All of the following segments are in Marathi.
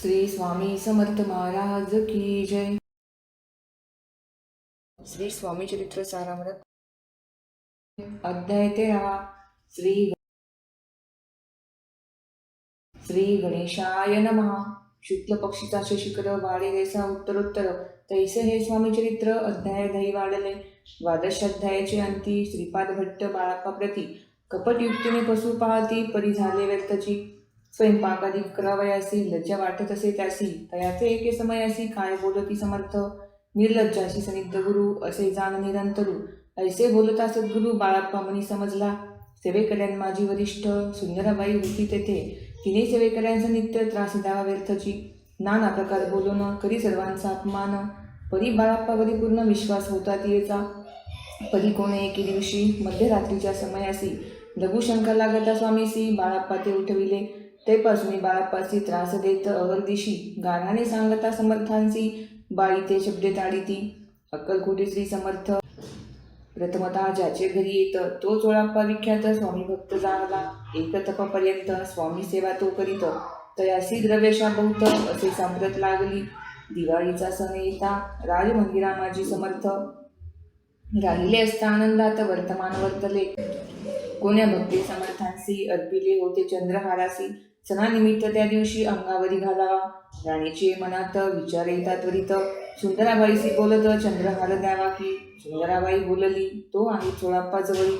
श्री स्वामी समर्थ महाराज की जय. श्री स्वामी चरित्र सारामृत अध्याय 13. श्री गणेशाय नमः. शुक्ल पक्षीचा शिखर वाढे जैसा उत्तरोत्तर तैसे हे स्वामी चरित्र अध्याय दही वाढले. द्वादश अध्यायाचे अंती. श्रीपाद भट्ट बाळाप्पा प्रती कपट युक्तीने पशु पाहती परी झाले व्यर्थची. स्वयंपाकादी करावयासी लज्जा वाटत असे त्यासी. तयाचे एके समयासी काय बोलती समर्थ. निर्लज्जाशी सनिग्ध गुरु असे जाण निरंतरू. ऐसे बोलता सद्गुरु बाळाप्पा मनी समजला. सेवेकऱ्यां माझी वरिष्ठ सुंदराबाई होती तेथे. तिने सेवेकऱ्यांचा नित्य त्रास द्यावा व्यर्थची. नाना प्रकार बोलून करी सर्वांचा अपमान. परी बाळाप्पावरी पूर्ण विश्वास होता तिचा. परी कोणे एके दिवशी मध्यरात्रीच्या समयासी लघुशंका लागता स्वामीसी बाळाप्पा ते उठविले. तेपासून बाळाप्पासी त्रास देत अहर्दिशी गाढाने सांगता समर्थांसी. बाई ते शब्दे ताडिती. अक्कलकोटी श्री समर्थ प्रथमतः ज्याचे घरी येत तो चोळाप्पा विख्यात स्वामी भक्त जाणला. एक तपापर्यंत स्वामी सेवा तो करीत. तयासी द्रव्यशा बहुत असे सांप्रत लागली. दिवाळीचा सण येता राजमंदिरा माझी समर्थ. राहिले असता आनंदात वर्तमान वर्तले. कोण्या भक्ती समर्थांसी अर्पिले होते चंद्रहारासी. सणानिमित्त त्या दिवशी अंगावरी घालावा. राणीचे मनात विचार येतात त्वरित. सुंदराबाईसी बोलत चंद्रहार द्यावा की. सुंदराबाई बोलली तो आहे चोळाप्पा जवळी.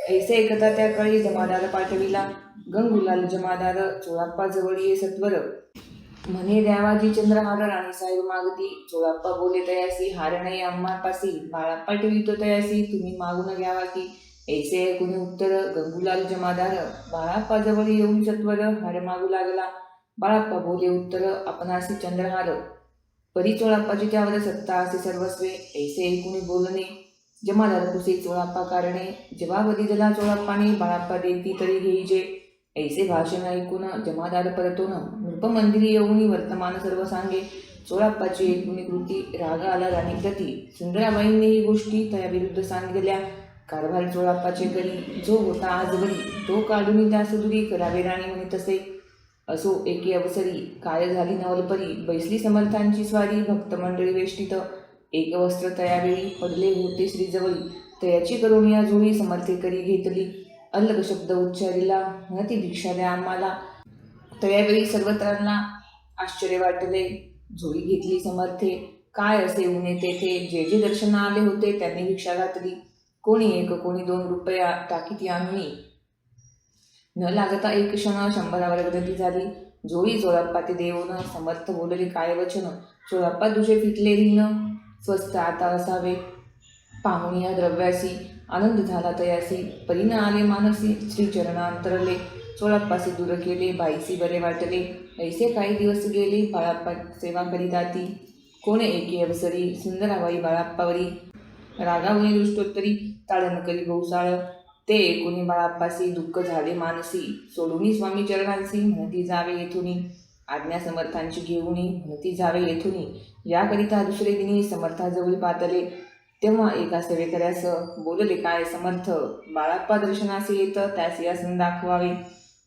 ऐसे एकता त्या काळी जमादार पाठविला. गंगुलाल जमादार चोळाप्पा जवळी ये सत्वर. म्हणे द्यावाजी चंद्रहार राणीसाहेब मागती. चोळाप्पा बोले तयासी हार नाही आम्हापासी. बाळाप्पा ठेवितो तयासी तुम्ही मागून घ्यावा की. ऐसे ऐकून उत्तर गंगुलाल जमादार बाळाप्पा जवळ येऊन सत्वर हार मागू लागला. बाळाप्पा बोले उत्तर आपणासी चंद्रहार. परी चोळाप्पाची त्यावर सत्ता असे सर्वस्वे. ऐसे ऐकून बोलणे जमादार कुसे चोळाप्पा कारणे. जवाब दिला चोळाप्पाने बाळाप्पा देती तरी घेईजे. ऐसे भाषण ऐकून जमादार परतून नृपमंदिरी येऊन वर्तमान सर्व सांगे. चोळाप्पाची एकूणी कृती राग आला राणी प्रती. सुंदराबाईंनी ही गोष्टी तयाविरुद्ध सांगितल्या. कारभार चोळाप्पाचे करी जो होता आजवरी. तो काढून त्यास दुरी करावे राणी म्हणे तसे. असो एके अवसरी काय झाली नवलपरी. बैसली समर्थांची स्वारी भक्तमंडळी वेष्टित. एक वस्त्र तयावेळी पडले होते श्रीजवळी. तयाची करून या झोळी समर्थे करी घेतली. अल्लग शब्द उच्चारिला म्हणती भिक्षा द्या आम्हाला. तयावेळी सर्वत्रांना आश्चर्य वाटले. झोळी घेतली समर्थे. काय असे उने तेथे. जे जे दर्शना आले होते त्यांनी भिक्षा घातली. कोणी एक कोणी 2 रुपया टाकीती आणूनी. न लागता एक क्षण 100वर गती झाली. जोळी चोळाप्पा ते देऊन समर्थ बोलले काय वचन. चोळाप्पा तुझे फिटले ऋण स्वस्त आता असावे. पाहुणी या द्रव्यासी आनंद झाला तयासी. परीन आले मानसी श्रीचरणांतरले. चोळाप्पासी दूर केले बाईसी बरे वाटले. ऐसे काही दिवस गेले बाळाप्पा सेवा करीताती. कोणे एके अवसरी सुंदराबाई बाळाप्पावरी रागावणी दृष्टोत्तरी ताडण करी बहुसाळ. ते ऐकून बाळाप्पासी दुःख झाले मानसी. सोडूनी स्वामी चरणांसी म्हणती जावे येथुनी. आज्ञा समर्थांची घेऊनी म्हणती जावे येथुनी. याकरिता दुसरे दिनी समर्थाजवळी पातले. तेव्हा एका सेवेकऱ्यास बोलले काय समर्थ. बाळाप्पा दर्शनास येत त्यास आसन दाखवावे.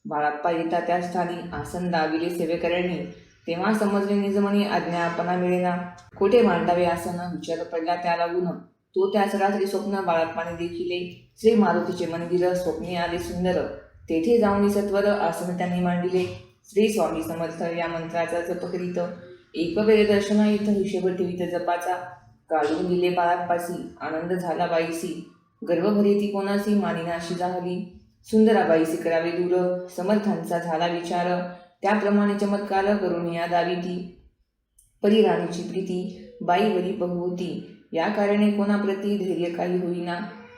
बाळाप्पा येता त्या स्थानी आसन दाविले सेवेकऱ्यांनी. तेव्हा समजले निजमनी आज्ञा आपणा मिळेना. कोठे मांडावे आसन विचार पडला त्या लागून. तो त्याच रात्री स्वप्न बाळाप्पाने देखिले. श्री मारुतीचे मंदिर स्वप्नी आले सुंदर. तेथे जाऊन सत्वर आसन त्यांनी मांडिले. श्री स्वामी समर्थ या मंत्राचा जप करीत. एक वेळ दर्शना येथ हिशेब ठेवीत जपाचा. काढून दिले बाळाप्पासी आनंद झाला बाईसी. गर्व भरेती कोणासी मानिनाशी जाहली. सुंदराबाईसी करावे दूर समर्थांचा झाला विचार. त्याप्रमाणे चमत्कार करून या दाविती. परी राणीची प्रीती बाईवरी बहुती. या कारणे कोणाप्रती धैर्य काही होईना.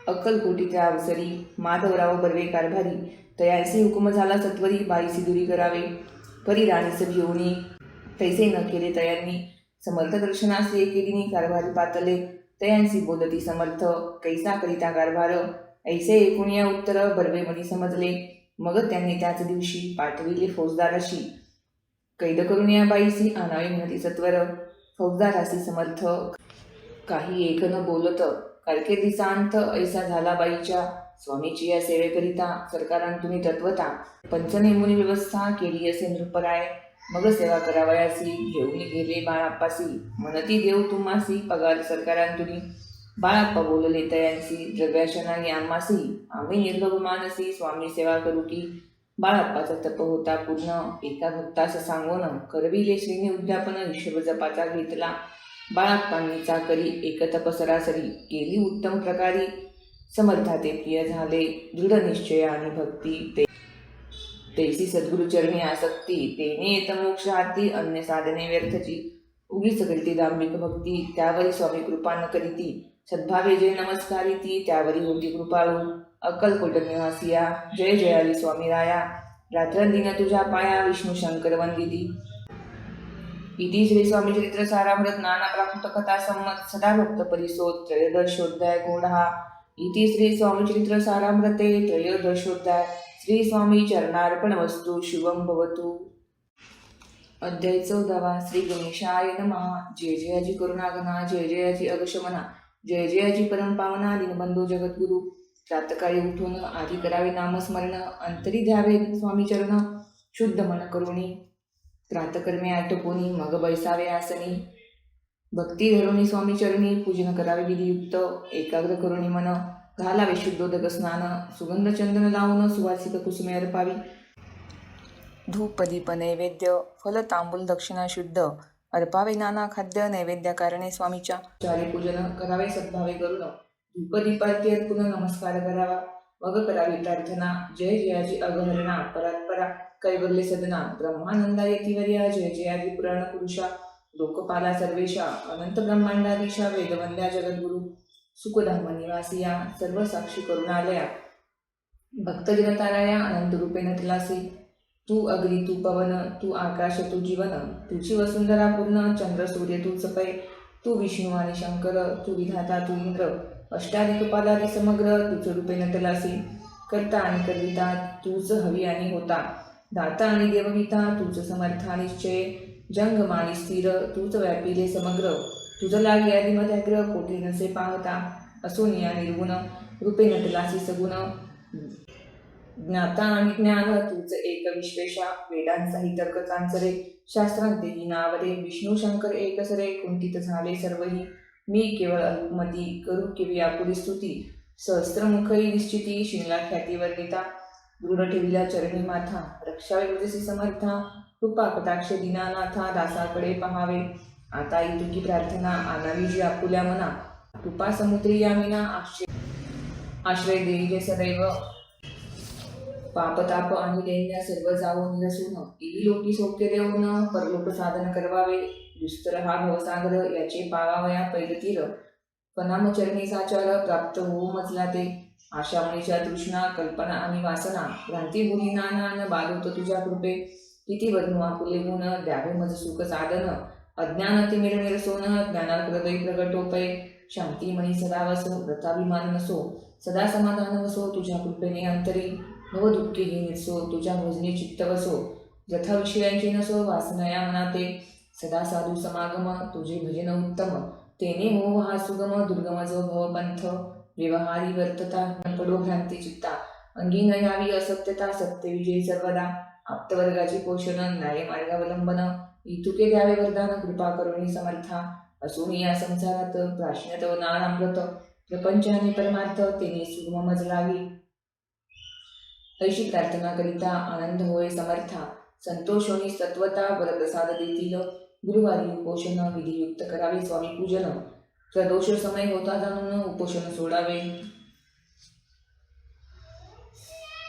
अक्कलकोटी त्या अवसरी माधवराव बर्वे कारभारी. तयासी हुकुम झाला सत्वरी बाईसी दुरी करावे. परी राणीस घेऊनी तैसे न केले तयांनी. समर्थ दर्शनास एके दिनी कारभारी पातले. तयांसी बोलती समर्थ कैसा करिता कारभार. ऐसे एकूण या उत्तर बर्वे मनी समजले. मग त्यांनी त्याच दिवशी पाठविले फौजदाराशी. कैद करून या बाईसी आणावे म्हणती सत्वर. फौजदारासी समर्थ काही एक न बोलत. कारकिर्दीचा अंत ऐसा झाला बाईच्या. स्वामीची या सेवेकरिता सरकारान तुम्ही तत्वता पंचनेमुनी व्यवस्था केली असे नृपराय. मग सेवा करावयासी घेऊन गेले बाळाप्पासी म्हणती देव तुम्हासी पगार सरकारांतुनी बाळाप्पा बोलले तयांसी द्रव्याशनाही आम्हासी आम्ही निर्लोभ मानसी स्वामी सेवा करू की बाळाप्पाचा तप होता पूर्ण एका भक्तास सांगून करविले श्रीने उद्यापन हिशोब जपाचा घेतला बाळाप्पांनी चाकरी एक तप सरासरी केली उत्तम प्रकारी समर्थाते प्रिय झाले दृढ निश्चय आणि भक्ती तेसी सद्गुरुचरणी आसक्ती तेने येत मोक्ष हाती अन्य साधने व्यर्थची उगीच करीती दांभिक भक्ती त्यावरी स्वामी कृपा न करीती सद्भावे जय नमस्कारिती त्यावरी होती कृपाळू अक्कलकोट निवासिया जय जयाली स्वामी राया रात्रंदिन तुझ्या पाया विष्णू शंकर वंदिती इति श्री स्वामी चरित्र सारामृत नाना प्राकृत कथा संमत सदा भक्त परिसोद त्रयोदशोध्याय गोढा इति श्री स्वामी चरित्र सारामृते त्रयोदशोध्याय श्री स्वामी चरणार्पण वस्तू शुभम भवतु. अध्याय 14. श्री गणेशाय नमः. जय जयाची करुणागना जय जयाची अगशमना जय जयाची परमपावना दीनबंधू जगद्गुरु प्रातकाळी उठून आधी करावे नामस्मरण अंतरी द्यावे स्वामी चरण शुद्ध मन करुणी प्रातकर्मे आटोपुनी मग बैसावे आसनी भक्ती धरुणी स्वामी चरणी पूजन करावे विधियुक्त एकाग्र करुणी मन घालावे शुद्धोदक स्नान सुगंध चंदन लावून सुवासिक कुसुमे अर्पावी धूप दीप नैवेद्य फल तांबूल दक्षिणा शुद्ध अर्पावे नाना खाद्य नैवेद्याकारणे स्वामीच्या चारी पूजन करावे सद्भावे करून धूप दीपार्थी अर्पून नमस्कार करावा मग करावी प्रार्थना जय जयाची अगहरणा परात्परा कैवल्य सदना ब्रह्मानंदा यतिवर्या जय जयाची पुराण पुरुषा लोकपाला सर्वेशा अनंत ब्रह्मांडाधीशा वेदवंद्या जगद्गुरु सुखधाम निवासिया सर्व साक्षी करुणालया भक्तजनताराया अनंत रूपेण तलासी तू अग्नी तू पवन तू आकाश तू जीवन तुझी वसुंधरा पूर्ण चंद्र सूर्य तू सपय तू विष्णू आणि शंकर तू विधाता तू इंद्र अष्टाधिकपालादी समग्र तुझ रूपेण तलासी करता आणि करविता तूच हवी आणि होता दाता आणि देवविता तूच समर्था निश्चय जंगम आणि स्थिर तूच व्यापिले समग्र तुझ लागे आदिमध्याग्र कोठे नसे पाहता असोनिया निर्गुण रूपे नटलासी सगुण ज्ञाता आणि ज्ञान तूच एक विश्वेशा वेदांचाही तर्क चांचरे शास्त्रांतेही नावरे विष्णू शंकर एकसरे कुंठित झाले सर्वही मी केवळ अल्पमती करू केवी आपुरी स्तुती सहस्त्रमुखई निश्चिती शिंगला ख्याती वर्णिता दृढ ठेविला चरणी माथा रक्षावे वजसी समर्था कृपा कटाक्ष दीनानाथा दासाकडे पहावे आता इतुकी प्रार्थना आनावी जी आपुल्या मना कृपा समुद्री यामिना आश्रय देई जे सदैव पापताप आणि दैन्य सर्व जाऊन निरसून इली लोकी सौख्य देऊन परलोक साधन करवावे दुस्तर हा भवसागर याचे पावावया पैलतीर पनामचरणी साचार प्राप्त होऊ मजला ते आशामणीच्या तृष्णा कल्पना आणि वासना भ्रांती बुरी नाना बालवत तुझ्या कृपे किती वर्णू आपुले गुण द्यावे मज सुख साधन अज्ञान तिमिर निरसोन ज्ञानात हृदय प्रगटोपय शांती मणी सदा वसो व्रताभिमान नसो सदा समाधान वसो तुझ्या कृपेने अंतरी नव दुःखी ही निरसो तुझ्या भजनी चित्त वसो जथा विषयांची नसो वासनया मनाते सदा साधू समागम तुझे भजन उत्तम तेने हो हा सुगम दुर्गम जो भवपंथ व्यवहारी वर्तता न पडो भ्रांती चित्ता अंगी न यावी असत्यता सत्य विजयी सर्वदा आप्तवर्गाची पोषण न्याय मार्गावलंबन इतुके द्यावे वरदान कृपा करुणी समर्था असून या संसारात प्राश्नत व नानामृत प्रपंच आणि परमार्थ तेने सुगम मज लावी ऐशी प्रार्थना करिता आनंद होय समर्था संतोषोनी सत्वता वरप्रसाद देतील गुरुवारी उपोषण विधियुक्त करावे स्वामी पूजन प्रदोष समय होता जाणून उपोषण सोडावे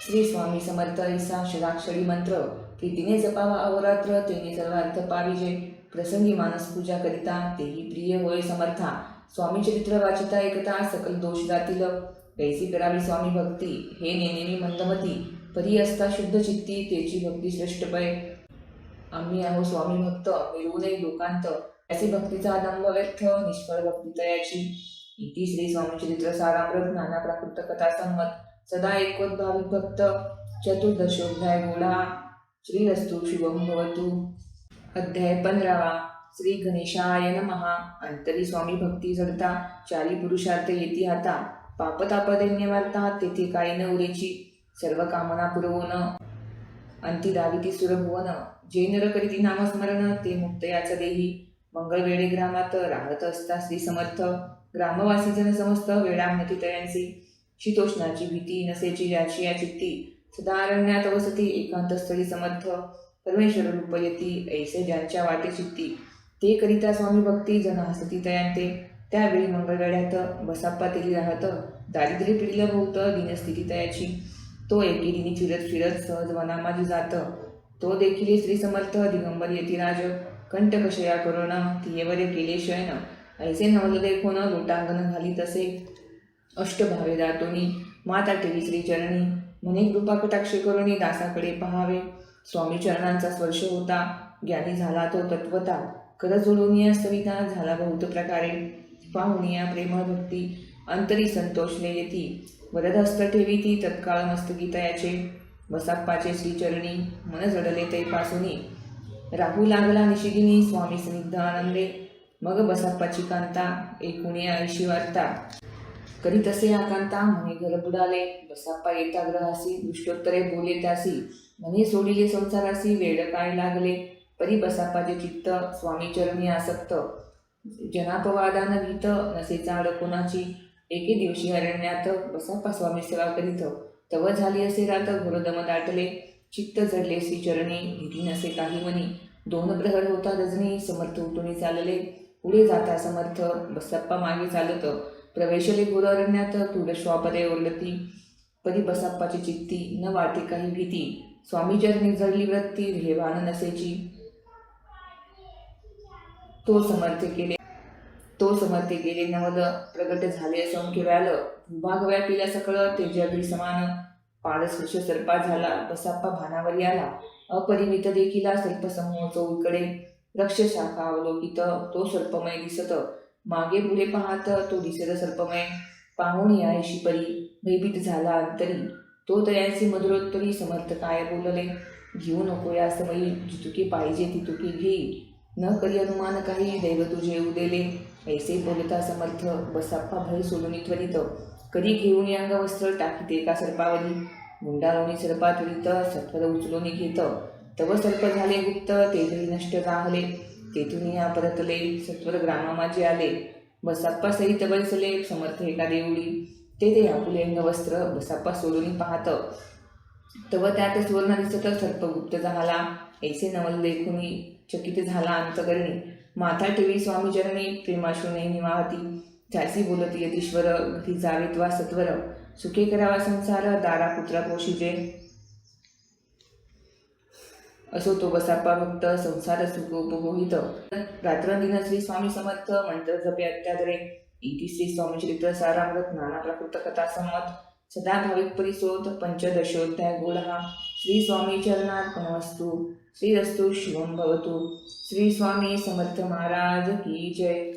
श्री स्वामी समर्थ ऐसा षडाक्षरी मंत्र प्रीतीने जपावा अवरात्र तेने सर्वार्थ पाविजे प्रसंगी मानस पूजा करिता तेही प्रिय होय समर्था स्वामी चरित्र वाचिता एकता सकल दोष जातील कैसी करावी स्वामी भक्ती हे नेनेमी मंदमती परी असता शुद्ध चित्ती तेची भक्ती श्रेष्ठ पै आम्ही आहो स्वामी भक्त मिळवू नये लोकांत असे भक्तीचा आडंब व्यर्थ निष्फळ भक्ती तयाची इति श्री स्वामी चरित्र सारामृत नाना प्राकृत कथा संमत सदा एकोद्भाविक भक्त चतुर्दशोध्याय गोढा श्रीरस्तु शुभम भवतु. अध्याय 15. श्री गणेशाय नमः. अंतरी स्वामी भक्ती जडता चारी पुरुषार्थ येती हाता पापतापदैन्य वार्ता तेथे काही न उरेची सर्व कामना पुरवून अंती दाविती सुरभुवन जे नर करीती नामस्मरण ते मुक्त याच देही. मंगळवेळे ग्रामात राहत असता श्री समर्थ. ग्रामवासी जन समस्त वेळांगती तयांसी. शीतोष्णाची भीती नसेची ज्याची या चित्ती. सदा अरण्यात वसती एकांतस्थळी समर्थ. परमेश्वर रूप येती ऐसे ज्यांच्या वाटे चित्ती. ते करिता स्वामी भक्ती जन हसती तयांते. त्यावेळी मंगळवेळ्यात बसाप्पा तेली राहत. दारिद्र्य पिढीला भोवत दिनस्थिती तयाची. तो एके दिनी फिरत फिरत सहज वनामाजी जात. तो देखील श्री समर्थ दिगंबर यतिराज. कंटकशया करुणा तियेवर केले शयन. ऐसे नवल देखोन लोटांगण घाली तसे. अष्टभावे दातोनी माता ठेवी श्रीचरणी. म्हणे कृपा कटाक्ष करुणी दासाकडे पहावे. स्वामी चरणांचा स्पर्श होता ज्ञानी झाला तो तत्वता. कर जोडून या सविता झाला बहुत प्रकारे. पाहुनिया प्रेमळ भक्ती अंतरी संतोषले येती. वरदहस्त ठेवी ती तत्काळ मस्तकी तयाचे. बसाप्पाचे श्रीचरणी मन जडले तै पासुनी. राहू लागला निशिगिनी स्वामी स्निग्ध आनंदे. मग बसाप्पाची कांता एकूणी ऐशी वार्ता. करी तसे आकांता म्हणे घर बुडाले. बसाप्पा येता ग्रहासी दुष्टोत्तरे बोले त्यासी. म्हणे सोडिले संसारासी वेळ काय लागले. परी बसाप्पाचे चित्त स्वामी चरणी आसक्त. जनापवादान भीत नसे चाड कोणाची. एके दिवशी अरण्यात बसाप्पा स्वामी सेवा करीत. तव झाली असे रात घोरदम दाटले. चित्त जडले श्रीचरणी भीती नसे काही मनी. 2 प्रहर होता रजनी समर्थ उठून चालले. पुढे जाता समर्थ बसाप्पा मागे चालत. प्रवेशले घोर अरण्यात तुड श्वापदे ओरडती. परी बसाप्पाची चित्ती न वाटे काही भीती. स्वामी चरणी जडली वृत्ती ध्येयभान नसेची. तो समर्थ केले नवल. प्रगट झाले असंख्य व्याल. भूभाग व्यापिला सकळ तेज अग्नी समान. पाडस्पृश सर्पा झाला बसाप्पा भानावरी आला. अपरिमित देखिला सर्पसमूह चौकडे. वृक्ष शाखा अवलोकित तो सर्पमय दिसत. मागे पुढे पाहत तो दिसत सर्पमय. पाहून यायशी परी भयभीत झाला अंतरी. तो तयांसी मधुरोत्तरी समर्थ काय बोलले. घेऊ नको या समयी जितुके पाहिजे तितुके घेई. न करी अनुमान काही दैव तुझे उदेले. ऐसे बोलता समर्थ बसाप्पा भय सोडून त्वरित. कधी घेऊन अंगवस्त्र टाकीते का सर्पावली. गुंडाळोनी सर्पा त्वरित सत्वर उचलून घेत. तव सर्प झाले गुप्त तेजही नष्ट राहले. तेथून या परतले सत्वर ग्रामामाजी आले. बसाप्पा सहित बसले समर्थ एका देवळी. ते आपुले अंगवस्त्र बसाप्पा सोडून पाहत. तव त्यात सुवर्ण दिसत सर्प गुप्त झाला. ऐसे नवल देखुनी चकित झाला अंतकरणी. माथा ठेवी स्वामी चरणी प्रेमाश्रुने निवाहती. त्यासी बोलती यतीश्वर घरी जावेत वा सत्वर. सुखे करावा संसार दारा पुत्रा पोषिजे. असो तो बसाप्पा भक्त संसार सुख उपभोगित. रात्रंदिन श्री स्वामी समर्थ मंत्र जपे अत्यादरे. इति श्री स्वामी चरित्र सारामृत नाना प्राकृत कथा संमत. सदा भाविक परिसोत पंचदशोध्याय गोळहा. श्री स्वामी चरणार्पणमस्तु. श्रीरस्तु शुभं भवतु. श्री स्वामी समर्थ महाराज की जय.